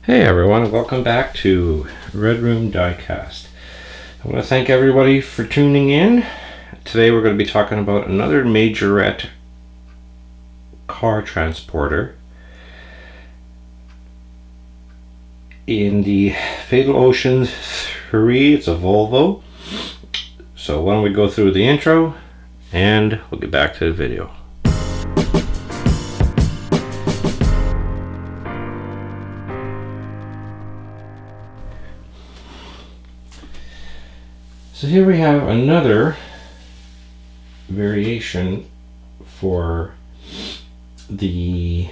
Hey everyone, welcome back to Red Room Diecast. I want to thank everybody for tuning in. Today we're going to be talking about another Majorette car transporter in the Fatal Ocean 3. It's a Volvo. So why don't we go through the intro and we'll get back to the video. So here we have another variation for the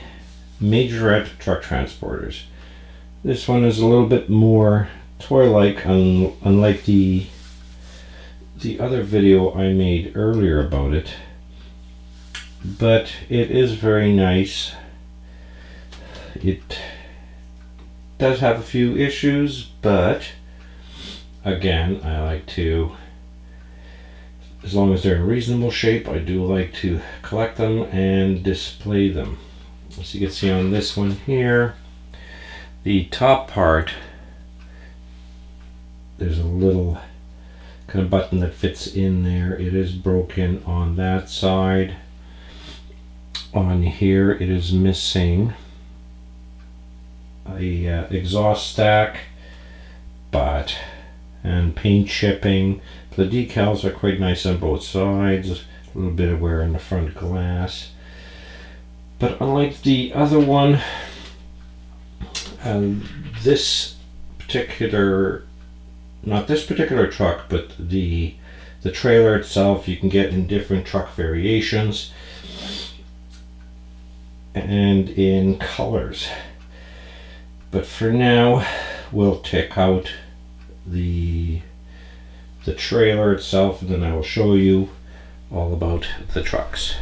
Majorette truck transporters. This one is a little bit more toy-like, unlike the other video I made earlier about it, but it is very nice. It does have a few issues, but again, I like to, as long as they're in reasonable shape, I do like to collect them and display them. As you can see on this one here, the top part, there's a little kind of button that fits in there. It is broken on that side. On here, it is missing a exhaust stack, and paint chipping. The decals are quite nice on both sides. A little bit of wear in the front glass. But unlike the other one, this particular, not this particular truck, but the trailer itself, you can get in different truck variations and in colors. But for now, we'll check out the trailer itself, and then I will show you all about the trucks.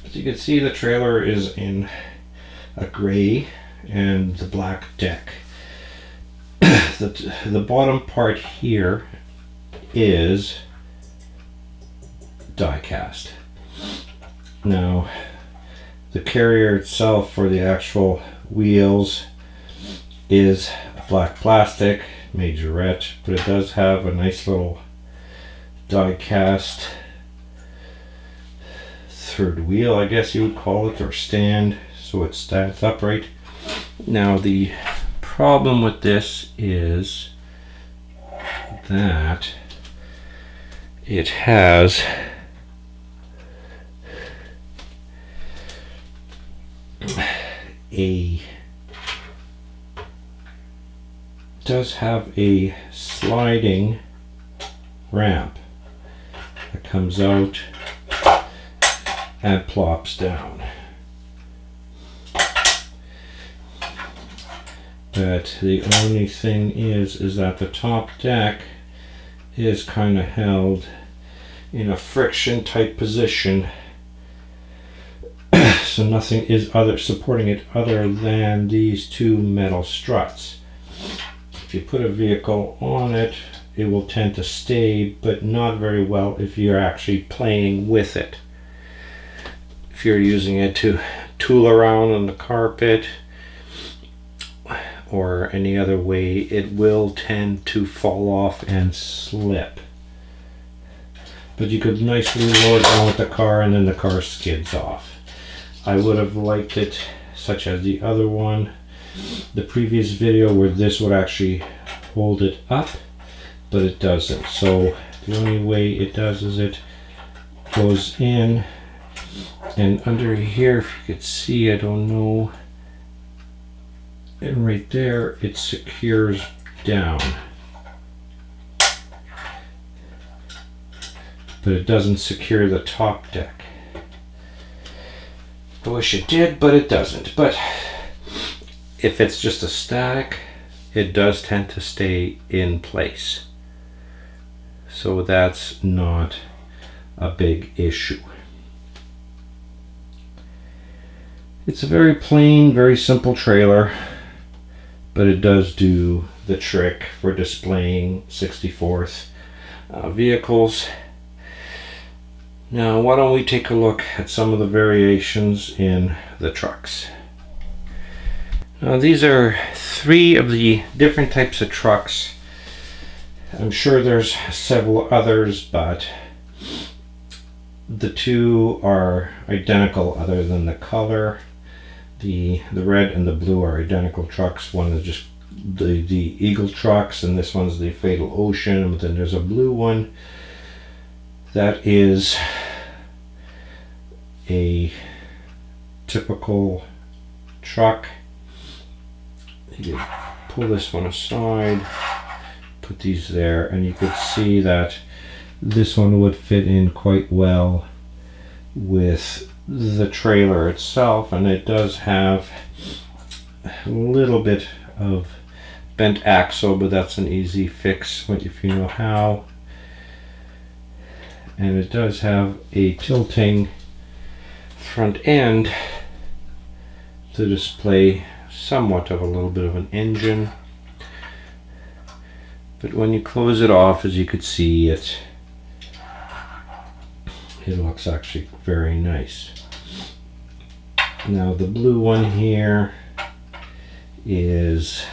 As you can see, the trailer is in a gray and the black deck. The bottom part here is die cast. Now the carrier itself for the actual wheels is black plastic, Majorette, but it does have a nice little die cast third wheel, I guess you would call it, or stand, so it stands upright. Now the problem with this is that it has a sliding ramp that comes out and plops down. But the only thing is that the top deck is kind of held in a friction type position, so nothing is supporting it other than these two metal struts. If you put a vehicle on it, it will tend to stay, but not very well if you're actually playing with it. If you're using it to tool around on the carpet or any other way, it will tend to fall off and slip. But you could nicely lower it down with the car and then the car skids off. I would have liked it such as the other one, the previous video, where this would actually hold it up, but it doesn't. So the only way it does is it goes in, and under here, if you could see, I don't know, and right there it secures down, but it doesn't secure the top deck. I wish it did, but it doesn't. But if it's just a static, it does tend to stay in place, so that's not a big issue. It's a very plain, very simple trailer, but it does do the trick for displaying 64th vehicles. Now why don't we take a look at some of the variations in the trucks. These are 3 of the different types of trucks. I'm sure there's several others, but the 2 are identical other than the color. The red and the blue are identical trucks. One is just the Eagle trucks, and this one's the Fatal Ocean, and then there's a blue one that is a typical truck. You pull this one aside, put these there, and you could see that this one would fit in quite well with the trailer itself, and it does have a little bit of bent axle, but that's an easy fix if you know how. And it does have a tilting front end to display somewhat of a little bit of an engine, but when you close it off, as you could see, it looks actually very nice. Now the blue one here is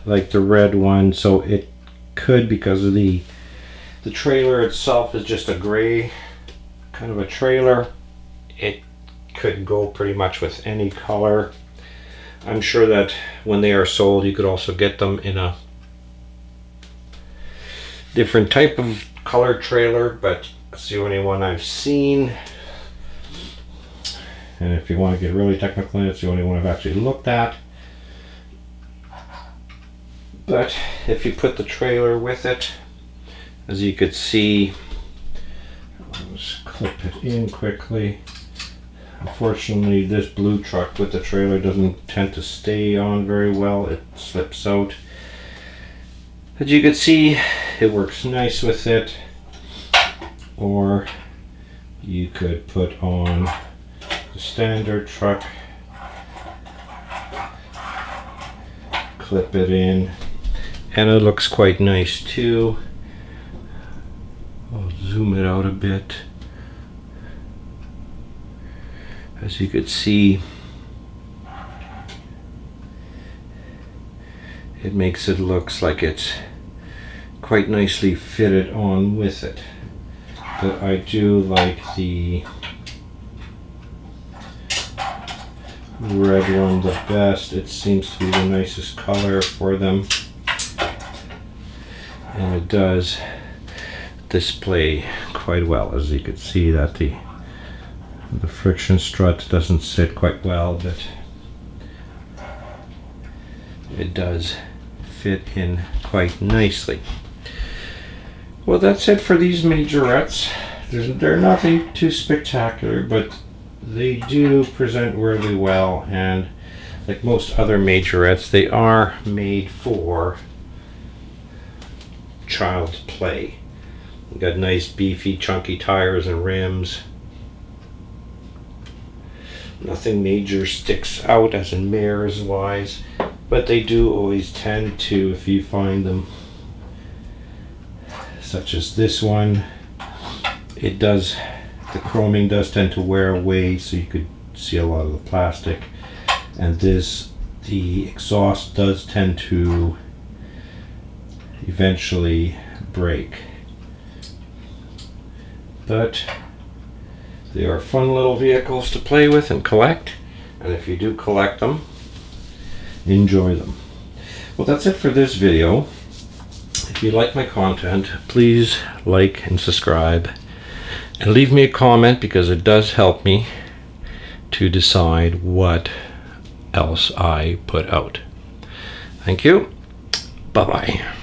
like the red one, so it could, because of the trailer itself is just a gray kind of a trailer, it could go pretty much with any color. I'm sure that when they are sold, you could also get them in a different type of color trailer, but it's the only one I've seen. And if you want to get really technical, it's the only one I've actually looked at. But if you put the trailer with it, as you could see, I'll just clip it in quickly. Unfortunately, this blue truck with the trailer doesn't tend to stay on very well. It slips out. As you can see, it works nice with it. Or you could put on the standard truck, clip it in, and it looks quite nice too. I'll zoom it out a bit. As you could see, it makes it looks like it's quite nicely fitted on with it. But I do like the red one the best. It seems to be the nicest color for them, and it does display quite well. As you could see, that the friction strut doesn't sit quite well, but it does fit in quite nicely. Well, that's it for these Majorettes. They're nothing too spectacular, but they do present really well, and like most other Majorettes, they are made for child's play. You got nice beefy chunky tires and rims. Nothing major sticks out as in mirrors wise, but they do always tend to, if you find them, such as this one, it does, the chroming does tend to wear away, so you could see a lot of the plastic. And this, the exhaust does tend to eventually break. But they are fun little vehicles to play with and collect, and if you do collect them, enjoy them. Well, that's it for this video. If you like my content, please like and subscribe, and leave me a comment, because it does help me to decide what else I put out. Thank you. Bye-bye.